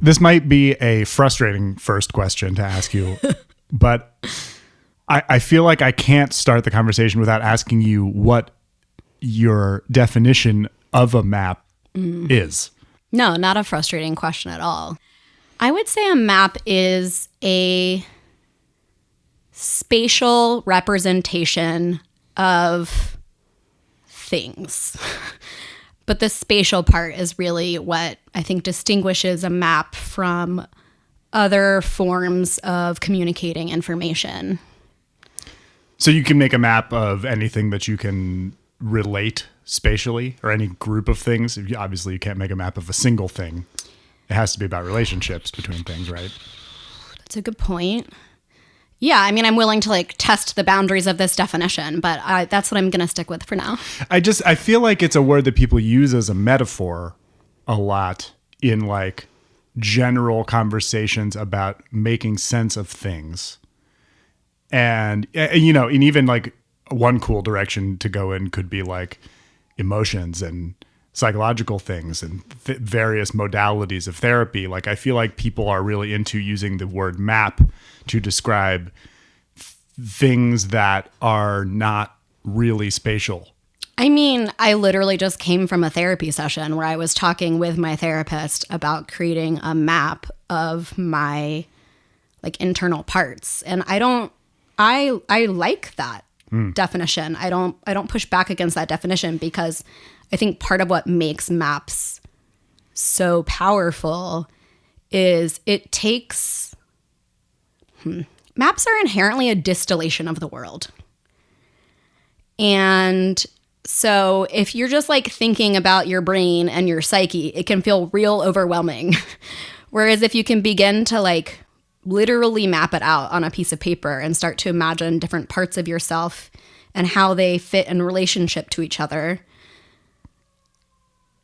This might be a frustrating first question to ask you, but I feel like I can't start the conversation without asking you what your definition of a map is. No, not a frustrating question at all. I would say a map is a spatial representation of things. But the spatial part is really what I think distinguishes a map from other forms of communicating information. So you can make a map of anything that you can relate spatially, or any group of things. Obviously, you can't make a map of a single thing. It has to be about relationships between things, right? That's a good point. Yeah, I mean, I'm willing to test the boundaries of this definition, but that's what I'm going to stick with for now. I feel like it's a word that people use as a metaphor a lot in general conversations about making sense of things. And even one cool direction to go in could be emotions and psychological things and various modalities of therapy. I feel like people are really into using the word map to describe things that are not really spatial. I mean, I literally just came from a therapy session where I was talking with my therapist about creating a map of my internal parts. And I like that definition. I don't push back against that definition, because I think part of what makes maps so powerful is it takes... Maps are inherently a distillation of the world. And so if you're just thinking about your brain and your psyche, it can feel real overwhelming. Whereas if you can begin to literally map it out on a piece of paper and start to imagine different parts of yourself and how they fit in relationship to each other,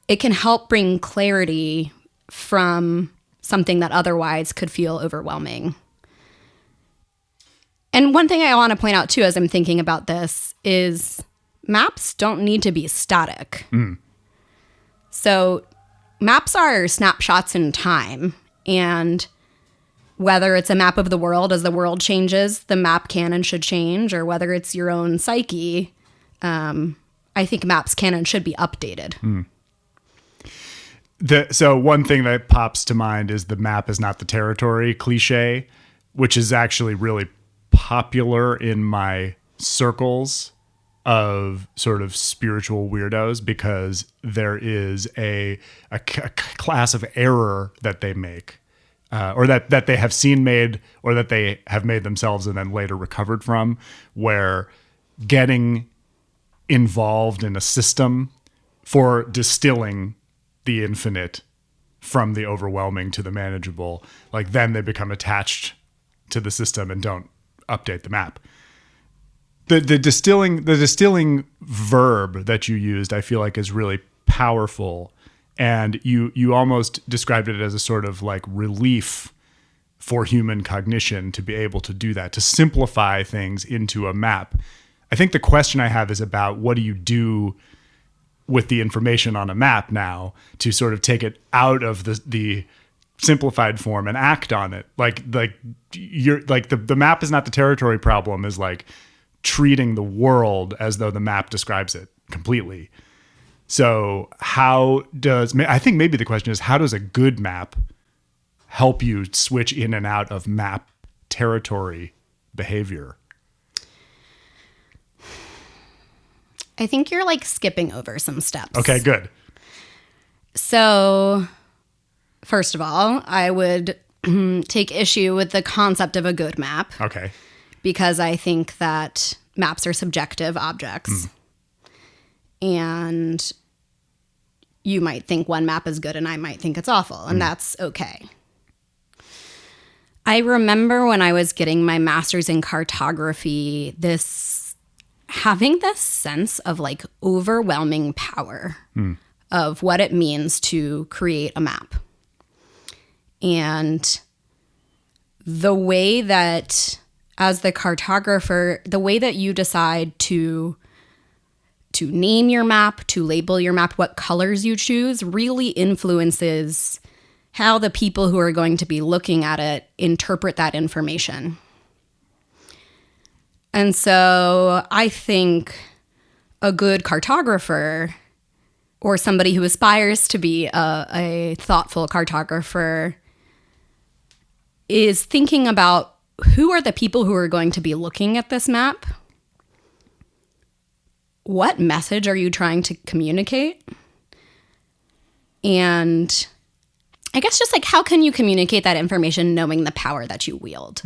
it can help bring clarity from something that otherwise could feel overwhelming. And one thing I want to point out, too, as I'm thinking about this, is maps don't need to be static. So maps are snapshots in time. And whether it's a map of the world, as the world changes, the map can and should change, or whether it's your own psyche, I think maps can and should be updated. So one thing that pops to mind is the map is not the territory cliche, which is actually really popular in my circles of sort of spiritual weirdos, because there is a class of error that they make, or that they have seen made, or that they have made themselves and then later recovered from, where getting involved in a system for distilling the infinite from the overwhelming to the manageable, then they become attached to the system and don't update the map. The distilling verb that you used, I feel like, is really powerful, and you almost described it as a sort of relief for human cognition to be able to do that, to simplify things into a map. I think the question I have is about what do you do with the information on a map now to sort of take it out of the simplified form and act on it. The map is not the territory problem is treating the world as though the map describes it completely. So I think maybe the question is, how does a good map help you switch in and out of map territory behavior? I think you're skipping over some steps. Okay, good. So first of all, I would take issue with the concept of a good map. Okay. Because I think that maps are subjective objects. And you might think one map is good and I might think it's awful, and that's okay. I remember when I was getting my master's in cartography, having this sense of overwhelming power of what it means to create a map. And the way that, as the cartographer, the way that you decide to name your map, to label your map, what colors you choose, really influences how the people who are going to be looking at it interpret that information. And so I think a good cartographer, or somebody who aspires to be a thoughtful cartographer, is thinking about who are the people who are going to be looking at this map? What message are you trying to communicate? And I guess just like, how can you communicate that information knowing the power that you wield?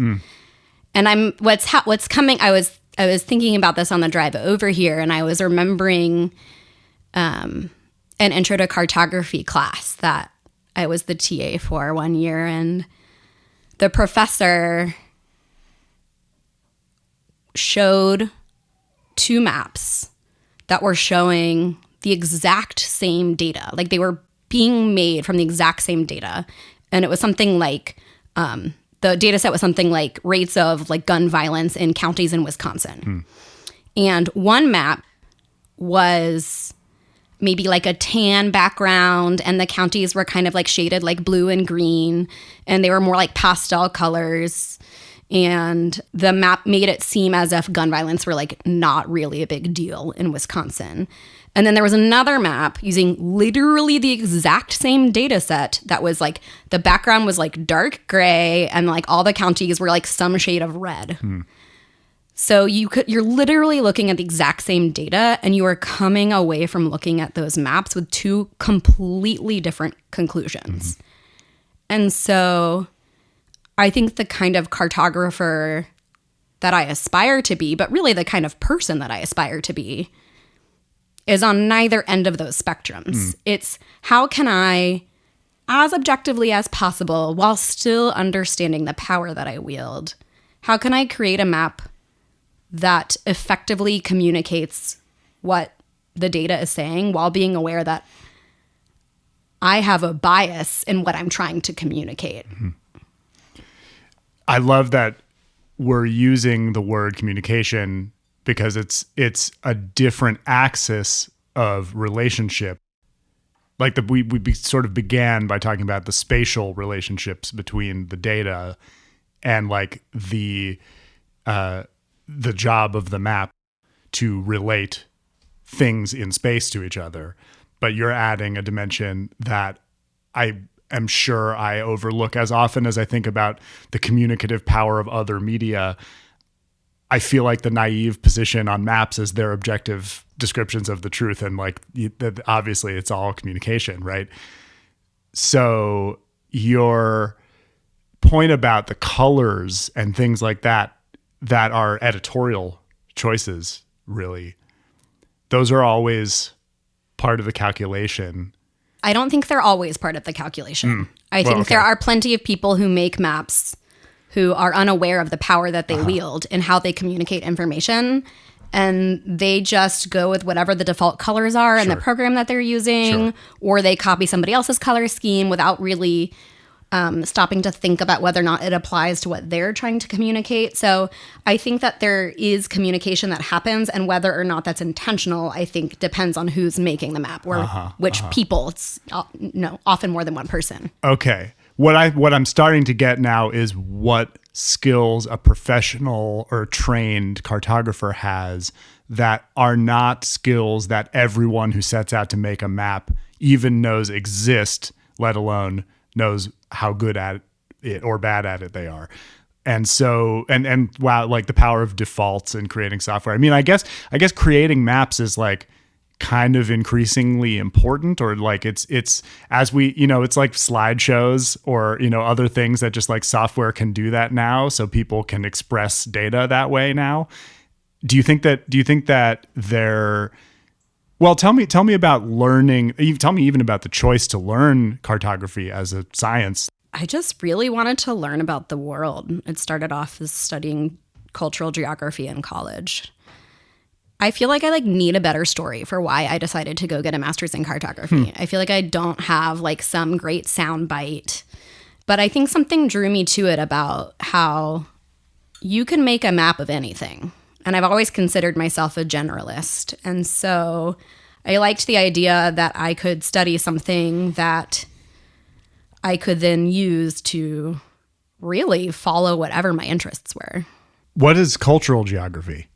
And what's coming, I was thinking about this on the drive over here, and I was remembering an intro to cartography class that I was the TA for one year, and the professor showed two maps that were showing the exact same data. Like, they were being made from the exact same data. And it was something like, the data set was something like rates of like gun violence in counties in Wisconsin. And one map was maybe like a tan background, and the counties were kind of like shaded like blue and green, and they were more like pastel colors. And the map made it seem as if gun violence were like not really a big deal in Wisconsin. And then there was another map using literally the exact same data set that was like, the background was like dark gray, and like all the counties were like some shade of red. So you're literally looking at the exact same data, and you are coming away from looking at those maps with two completely different conclusions. And so I think the kind of cartographer that I aspire to be, but really the kind of person that I aspire to be, is on neither end of those spectrums. It's how can I, as objectively as possible, while still understanding the power that I wield, how can I create a map that effectively communicates what the data is saying while being aware that I have a bias in what I'm trying to communicate? I love that we're using the word communication because it's a different axis of relationship. Like we sort of began by talking about the spatial relationships between the data and like the job of the map to relate things in space to each other. But you're adding a dimension that I am sure I overlook as often as I think about the communicative power of other media. I feel like the naive position on maps is their objective descriptions of the truth. And like, obviously it's all communication, right? So your point about the colors and things like that are editorial choices, really, those are always part of the calculation. I don't think they're always part of the calculation. I think there are plenty of people who make maps who are unaware of the power that they wield and how they communicate information. And they just go with whatever the default colors are in the program that they're using, or they copy somebody else's color scheme without really stopping to think about whether or not it applies to what they're trying to communicate. So I think that there is communication that happens, and whether or not that's intentional, I think depends on who's making the map or which people. It's often more than one person. Okay. What I'm starting to get now is what skills a professional or trained cartographer has that are not skills that everyone who sets out to make a map even knows exist, let alone knows how good at it or bad at it they are. And so, and wow, like the power of defaults in creating software. I mean, I guess creating maps is like kind of increasingly important, or like it's as we, it's like slideshows or, other things that just like software can do that now. So people can express data that way now. Do you think that they're, well, tell me about learning. Tell me even about the choice to learn cartography as a science. I just really wanted to learn about the world. It started off as studying cultural geography in college. I feel like I need a better story for why I decided to go get a master's in cartography. I feel like I don't have some great sound bite, but I think something drew me to it about how you can make a map of anything. And I've always considered myself a generalist. And so I liked the idea that I could study something that I could then use to really follow whatever my interests were. What is cultural geography?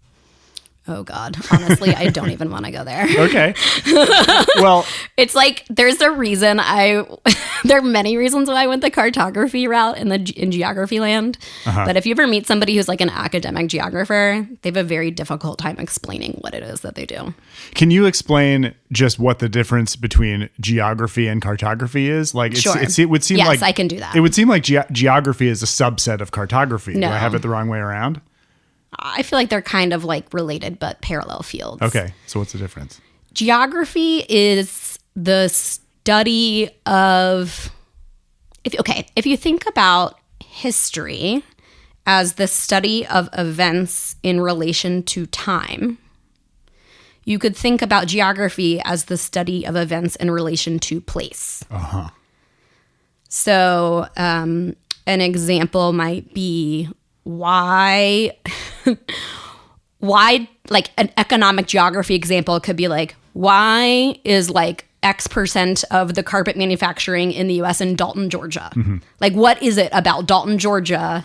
Oh God, honestly, I don't even want to go there. Okay. Well, It's like there's a reason there are many reasons why I went the cartography route in geography land. But if you ever meet somebody who's like an academic geographer, they have a very difficult time explaining what it is that they do. can you explain just what the difference between geography and cartography is? Like, Sure. it would seem Yes, like I can do that. It would seem like geography is a subset of cartography. No. Do I have it the wrong way around? I feel like they're kind of like related but parallel fields. Okay. So what's the difference? Geography is the study of if you think about history as the study of events in relation to time, you could think about geography as the study of events in relation to place. So an example might be why like an economic geography example could be like, why is like X% of the carpet manufacturing in the US in Dalton, Georgia? Like, what is it about Dalton, Georgia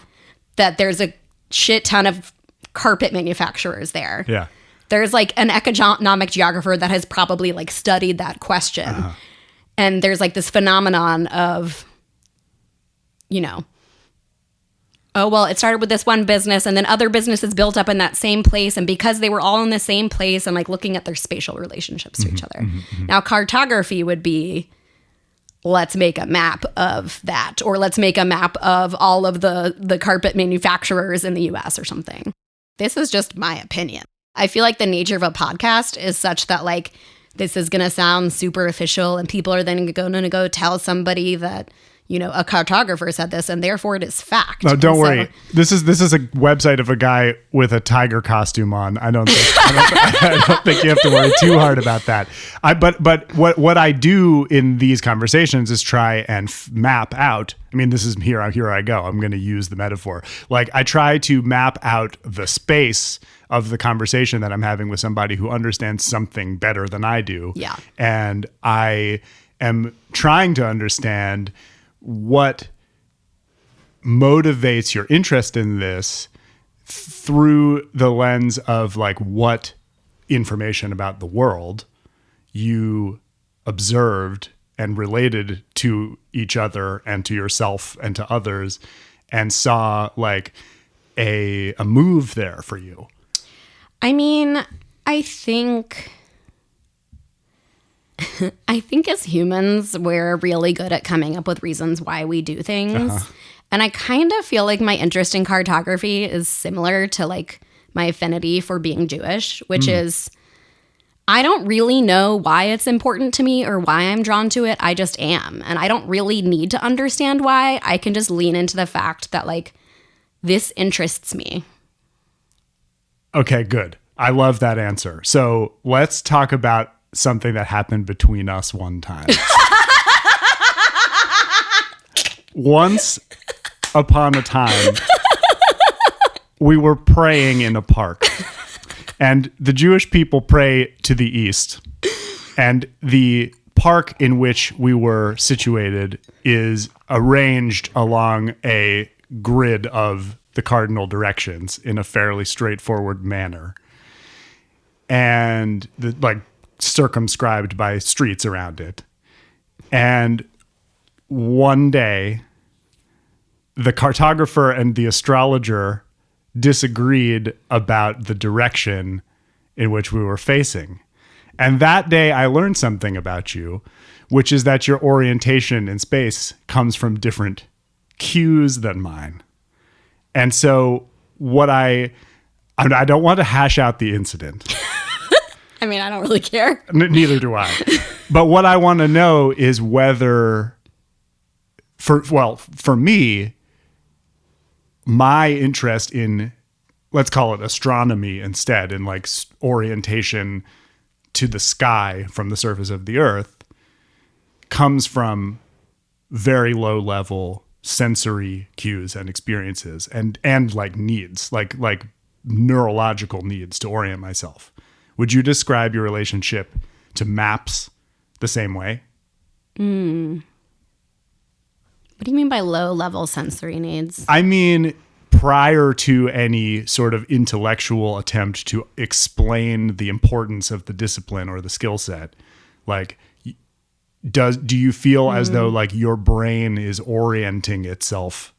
that there's a shit ton of carpet manufacturers there? Yeah. There's like an economic geographer that has probably like studied that question. And there's like this phenomenon of, oh, well, it started with this one business and then other businesses built up in that same place. And because they were all in the same place and like looking at their spatial relationships to each other. Now, cartography would be, let's make a map of that, or let's make a map of all of the carpet manufacturers in the US or something. This is just my opinion. I feel like the nature of a podcast is such that like this is going to sound super official and people are then going to go tell somebody that, a cartographer said this and therefore it is fact. No, don't worry. This is a website of a guy with a tiger costume on. I don't think you have to worry too hard about that. But what I do in these conversations is try and map out. I mean, this is here I go. I'm going to use the metaphor. Like, I try to map out the space of the conversation that I'm having with somebody who understands something better than I do. Yeah. And I am trying to understand what motivates your interest in this through the lens of like what information about the world you observed and related to each other and to yourself and to others and saw like a move there for you. I mean, I think as humans, we're really good at coming up with reasons why we do things. And I kind of feel like my interest in cartography is similar to like my affinity for being Jewish, which is I don't really know why it's important to me or why I'm drawn to it. I just am. And I don't really need to understand why. I can just lean into the fact that like this interests me. Okay, good. I love that answer. So let's talk about something that happened between us one time. Once upon a time, we were praying in a park. And the Jewish people pray to the east. And the park in which we were situated is arranged along a grid of the cardinal directions in a fairly straightforward manner. And circumscribed by streets around it. And one day, the cartographer and the astrologer disagreed about the direction in which we were facing. And that day, I learned something about you, which is that your orientation in space comes from different cues than mine. And so I don't want to hash out the incident. I mean, I don't really care. Neither do I. But what I want to know is whether, for me, my interest in, let's call it astronomy instead, and like orientation to the sky from the surface of the earth, comes from very low level sensory cues and experiences and like needs, like neurological needs to orient myself. Would you describe your relationship to maps the same way? What do you mean by low level sensory needs? I mean, prior to any sort of intellectual attempt to explain the importance of the discipline or the skill set, like, do you feel as though like your brain is orienting itself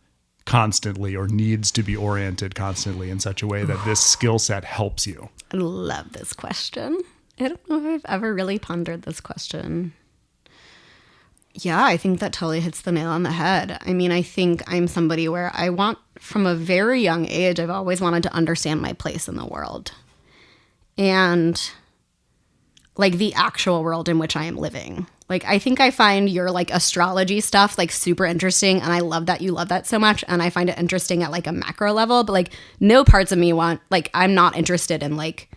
constantly or needs to be oriented constantly in such a way that this skill set helps you? I love this question. I don't know if I've ever really pondered this question. Yeah, I think that totally hits the nail on the head. I mean, I think I'm somebody where I want, from a very young age, I've always wanted to understand my place in the world. And like the actual world in which I am living. Like, I think I find your like astrology stuff like super interesting, and I love that you love that so much, and I find it interesting at like a macro level, but like no parts of me want, like, I'm not interested in like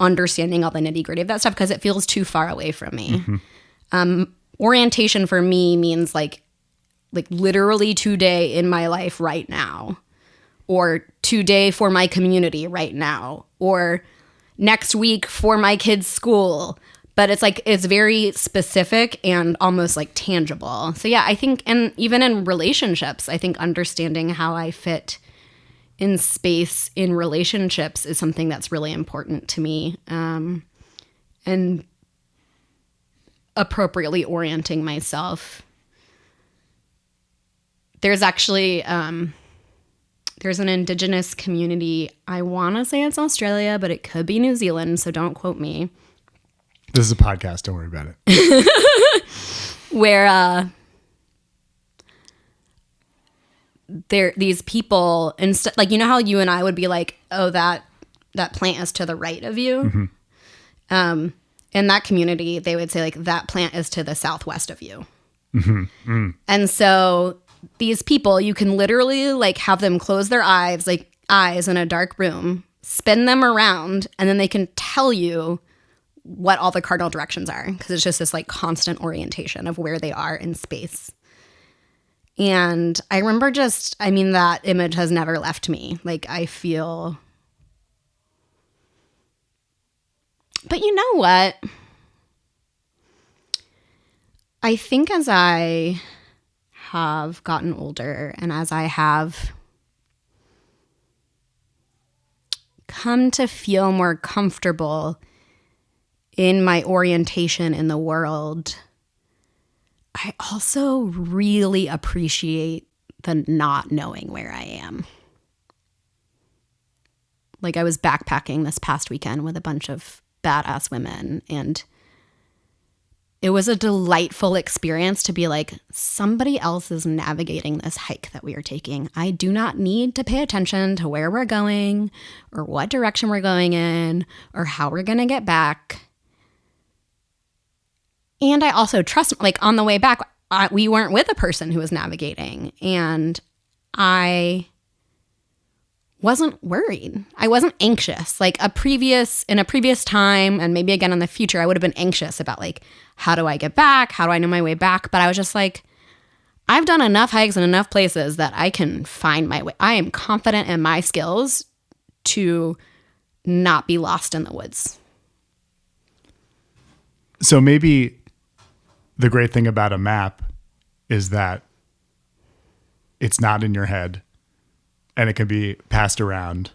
understanding all the nitty gritty of that stuff because it feels too far away from me. Orientation for me means like literally today in my life right now, or today for my community right now, or next week for my kids' school. But it's like, it's very specific and almost like tangible. So yeah, I think, and even in relationships, I think understanding how I fit in space in relationships is something that's really important to me. And appropriately orienting myself. There's actually, there's an indigenous community, I want to say it's Australia, but it could be New Zealand, so don't quote me. This is a podcast, don't worry about it. Where these people, instead, like, you know how you and I would be like, oh, that plant is to the right of you? Mm-hmm. In that community, they would say like, that plant is to the southwest of you. Mm-hmm. Mm. And so these people, you can literally like have them close their eyes in a dark room, spin them around, and then they can tell you what all the cardinal directions are, because it's just this like constant orientation of where they are in space. And I remember that image has never left me. Like, I feel, but you know what? I think as I have gotten older and as I have come to feel more comfortable in my orientation in the world, I also really appreciate the not knowing where I am. Like, I was backpacking this past weekend with a bunch of badass women, and it was a delightful experience to be like, somebody else is navigating this hike that we are taking. I do not need to pay attention to where we're going or what direction we're going in or how we're going to get back. And I also trust, like, on the way back, we weren't with a person who was navigating, and I wasn't worried. I wasn't anxious. Like, in a previous time, and maybe again in the future, I would have been anxious about like, how do I get back? How do I know my way back? But I was just like, I've done enough hikes in enough places that I can find my way. I am confident in my skills to not be lost in the woods. So maybe the great thing about a map is that it's not in your head and it can be passed around.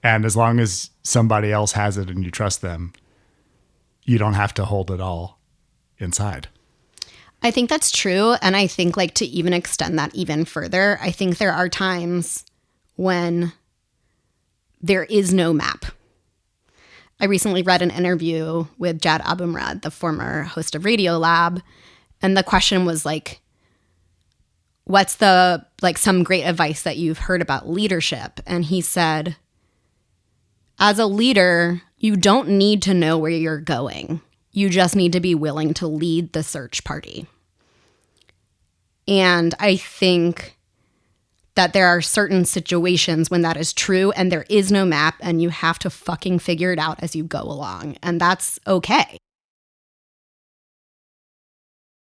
And as long as somebody else has it and you trust them, you don't have to hold it all inside. I think that's true. And I think, like, to even extend that even further, I think there are times when there is no map. I recently read an interview with Jad Abumrad, the former host of Radiolab, and the question was like, what's the, like, some great advice that you've heard about leadership? And he said, as a leader, you don't need to know where you're going. You just need to be willing to lead the search party. And I think that there are certain situations when that is true and there is no map and you have to fucking figure it out as you go along. And that's okay.